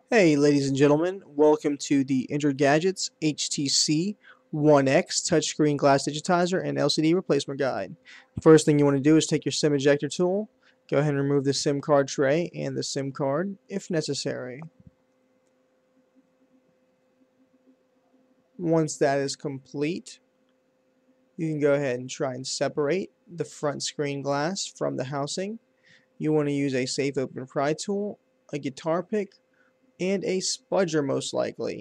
Hey, ladies and gentlemen, welcome to the Injured Gadgets HTC One X touchscreen glass digitizer and LCD replacement guide. First thing you want to do is take your SIM ejector tool, go ahead and remove the SIM card tray and the SIM card if necessary. Once that is complete, you can go ahead and try and separate the front screen glass from the housing. You want to use a safe open pry tool, a guitar pick, and a spudger most likely.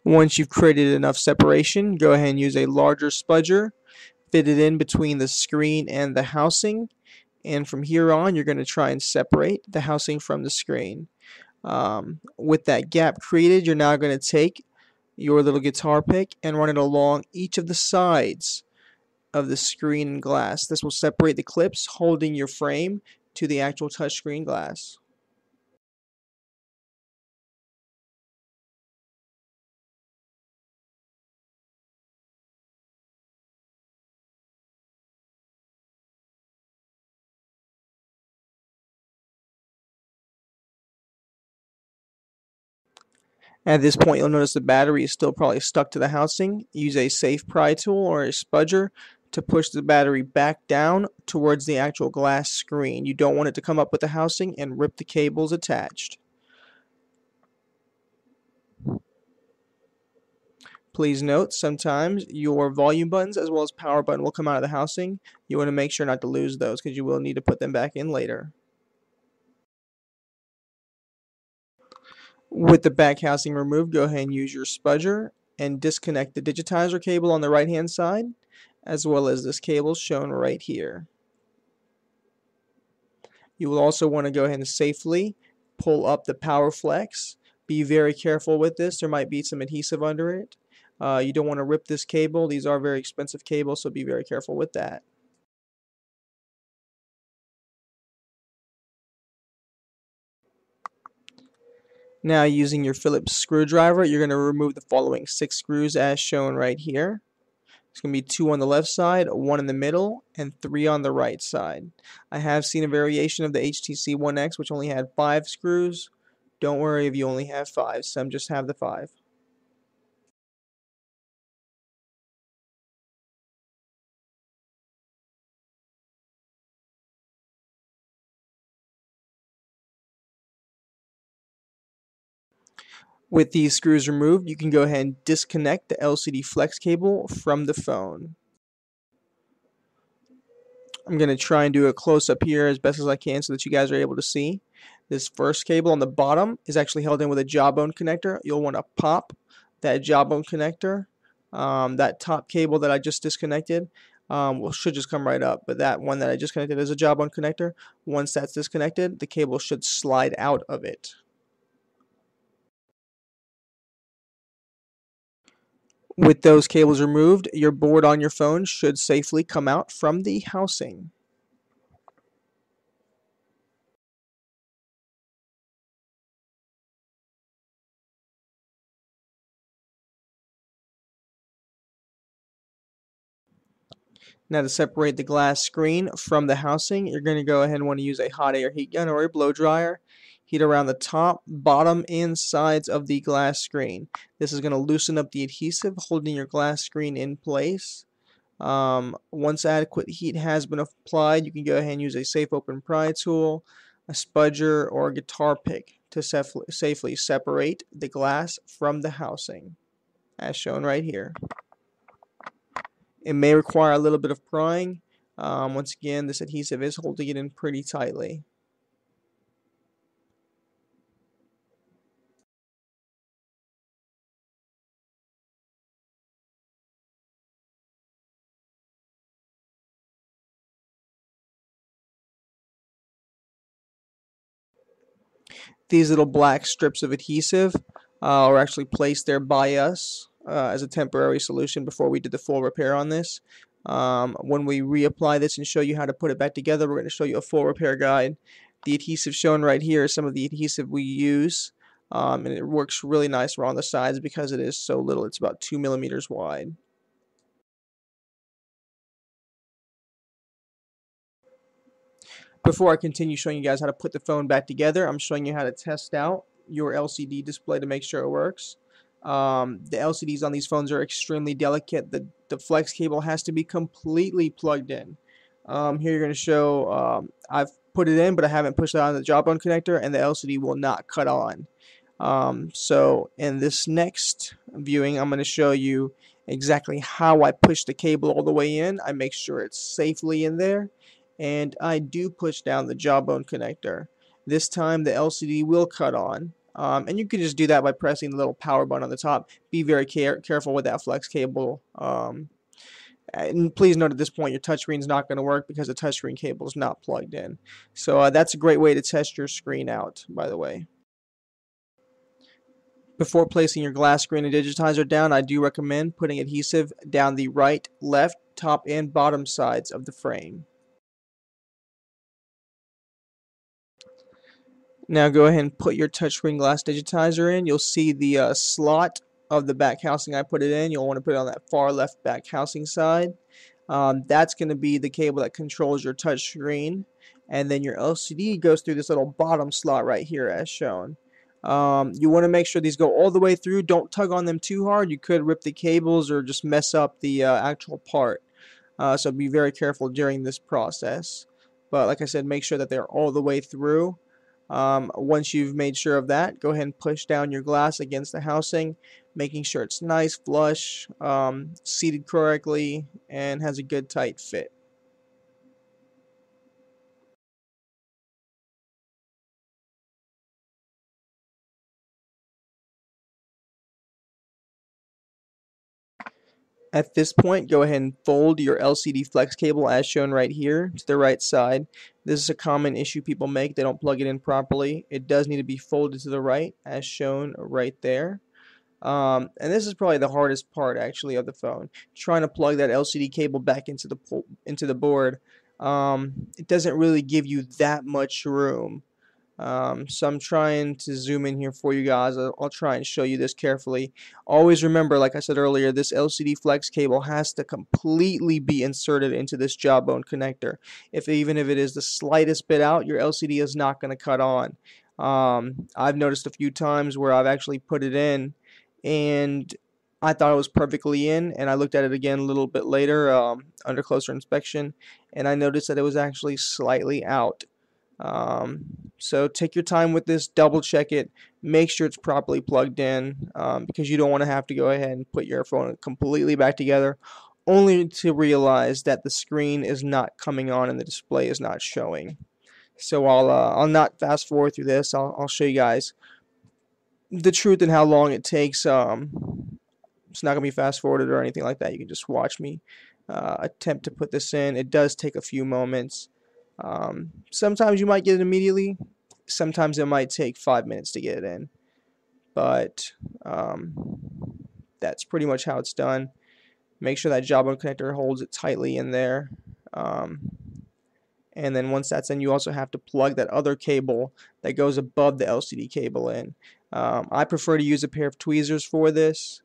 Once you've created enough separation, go ahead and use a larger spudger, fit it in between the screen and the housing, and from here on you're going to try and separate the housing from the screen. With that gap created, you're now going to take your little guitar pick and run it along each of the sides of the screen and glass. This will separate the clips holding your frame to the actual touchscreen glass. At this point, you'll notice the battery is still probably stuck to the housing. Use a safe pry tool or a spudger to push the battery back down towards the actual glass screen. You don't want it to come up with the housing and rip the cables attached. Please note, sometimes your volume buttons as well as power button will come out of the housing. You want to make sure not to lose those because you will need to put them back in later. With the back housing removed, go ahead and use your spudger and disconnect the digitizer cable on the right hand side as well as this cable shown right here. You will also want to go ahead and safely pull up the power flex. Be very careful with this. There might be some adhesive under it. You don't want to rip this cable. These are very expensive cables, so be very careful with that. Now, using your Phillips screwdriver, you're going to remove the following 6 screws as shown right here. It's going to be 2 on the left side, 1 in the middle, and 3 on the right side. I have seen a variation of the HTC One X which only had 5 screws. Don't worry if you only have 5. Some just have the 5. With these screws removed, you can go ahead and disconnect the LCD flex cable from the phone. I'm going to try and do a close-up here as best as I can so that you guys are able to see. This first cable on the bottom is actually held in with a jawbone connector. You'll want to pop that jawbone connector. That top cable that I just disconnected should just come right up, but that one that I just connected is a jawbone connector. Once that's disconnected, the cable should slide out of it. With those cables removed, your board on your phone should safely come out from the housing. Now to separate the glass screen from the housing, you're going to go ahead and want to use a hot air heat gun or a blow dryer. Heat around the top, bottom, and sides of the glass screen. This is going to loosen up the adhesive holding your glass screen in place. Once adequate heat has been applied, you can go ahead and use a safe open pry tool, a spudger, or a guitar pick to safely separate the glass from the housing, as shown right here. It may require a little bit of prying. Once again, this adhesive is holding it in pretty tightly. These little black strips of adhesive were actually placed there by us as a temporary solution before we did the full repair on this. When we reapply this and show you how to put it back together, we're going to show you a full repair guide. The adhesive shown right here is some of the adhesive we use, and it works really nice around the sides because it is so little. It's about 2 millimeters wide. Before I continue showing you guys how to put the phone back together, I'm showing you how to test out your LCD display to make sure it works. The LCDs on these phones are extremely delicate. The flex cable has to be completely plugged in. Here you're going to show I've put it in, but I haven't pushed it on the jawbone connector, and the LCD will not cut on. So in this next viewing, I'm going to show you exactly how I push the cable all the way in. I make sure it's safely in there, and I do push down the jawbone connector. This time the LCD will cut on. And you can just do that by pressing the little power button on the top. Be very careful with that flex cable. And please note at this point your touchscreen is not going to work because the touchscreen cable is not plugged in. So that's a great way to test your screen out, by the way. Before placing your glass screen and digitizer down, I do recommend putting adhesive down the right, left, top, and bottom sides of the frame. Now go ahead and put your touchscreen glass digitizer in. You'll see the slot of the back housing I put it in. You'll want to put it on that far left back housing side. That's going to be the cable that controls your touchscreen. And then your LCD goes through this little bottom slot right here as shown. You want to make sure these go all the way through. Don't tug on them too hard. You could rip the cables or just mess up the actual part. So be very careful during this process. But like I said, make sure that they're all the way through. Once you've made sure of that, go ahead and push down your glass against the housing, making sure it's nice, flush, seated correctly, and has a good tight fit. At this point, go ahead and fold your LCD flex cable as shown right here to the right side. This is a common issue people make. They don't plug it in properly. It does need to be folded to the right as shown right there. And this is probably the hardest part actually of the phone. Trying to plug that LCD cable back into the board. It doesn't really give you that much room. So I'm trying to zoom in here for you guys. I'll try and show you this carefully. Always remember, like I said earlier, this LCD flex cable has to completely be inserted into this jawbone connector. Even if it is the slightest bit out, your LCD is not going to cut on. I've noticed a few times where I've actually put it in and I thought it was perfectly in, and I looked at it again a little bit later under closer inspection, and I noticed that it was actually slightly out. So take your time with this, double check it, make sure it's properly plugged in, because you don't want to have to go ahead and put your phone completely back together only to realize that the screen is not coming on and the display is not showing. So I'll not fast forward through this. I'll show you guys the truth and how long it takes. It's not gonna be fast forwarded or anything like that. You can just watch me attempt to put this in. It does take a few moments. Sometimes you might get it immediately. Sometimes it might take 5 minutes to get it in. But that's pretty much how it's done. Make sure that jawbone connector holds it tightly in there. And then once that's in, you also have to plug that other cable that goes above the LCD cable in. I prefer to use a pair of tweezers for this,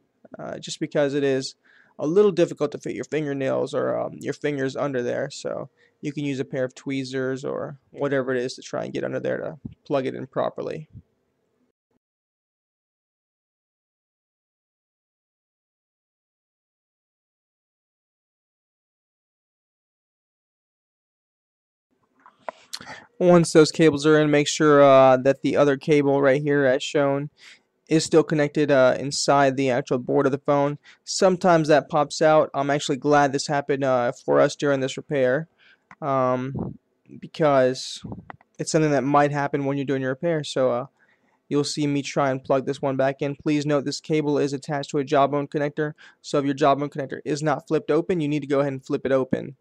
just because it is a little difficult to fit your fingernails or your fingers under there. So you can use a pair of tweezers or whatever it is to try and get under there to plug it in properly. Once those cables are in, make sure that the other cable right here as shown is still connected inside the actual board of the phone. Sometimes that pops out. I'm actually glad this happened for us during this repair, because it's something that might happen when you're doing your repair. So you'll see me try and plug this one back in. Please note this cable is attached to a jawbone connector, so if your jawbone connector is not flipped open, you need to go ahead and flip it open.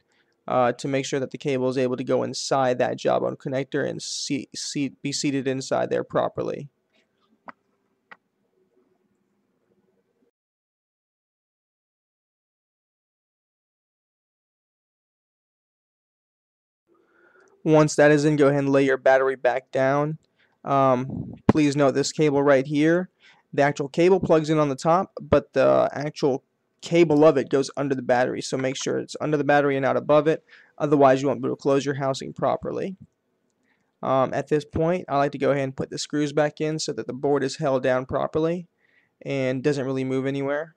to make sure that the cable is able to go inside that jawbone connector and be seated inside there properly. Once that is in, go ahead and lay your battery back down. Please note this cable right here, the actual cable plugs in on the top, but the actual cable of it goes under the battery, so make sure it's under the battery and not above it, otherwise you won't be able to close your housing properly. At this point, I like to go ahead and put the screws back in so that the board is held down properly and doesn't really move anywhere.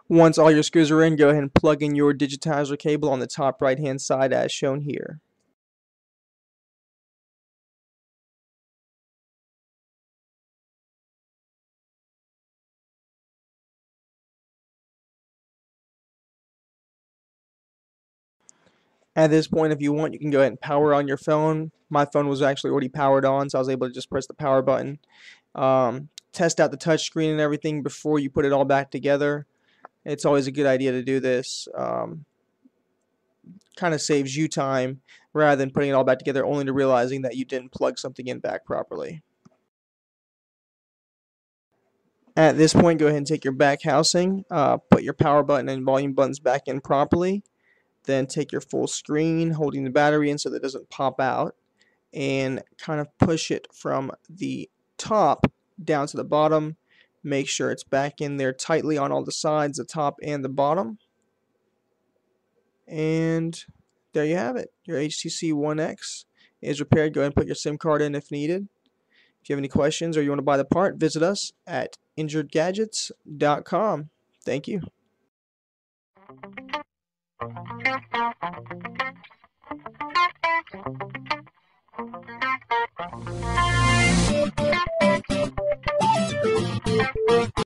Once all your screws are in, go ahead and plug in your digitizer cable on the top right hand side as shown here. At this point, if you want, you can go ahead and power on your phone. My phone was actually already powered on, so I was able to just press the power button. Test out the touch screen and everything before you put it all back together. It's always a good idea to do this. Kind of saves you time rather than putting it all back together only to realizing that you didn't plug something in back properly. At this point, go ahead and take your back housing, put your power button and volume buttons back in properly. Then take your full screen, holding the battery in so that it doesn't pop out, and kind of push it from the top down to the bottom. Make sure it's back in there tightly on all the sides, the top and the bottom. And there you have it. Your HTC One X is repaired. Go ahead and put your SIM card in if needed. If you have any questions or you want to buy the part, visit us at injuredgadgets.com. Thank you.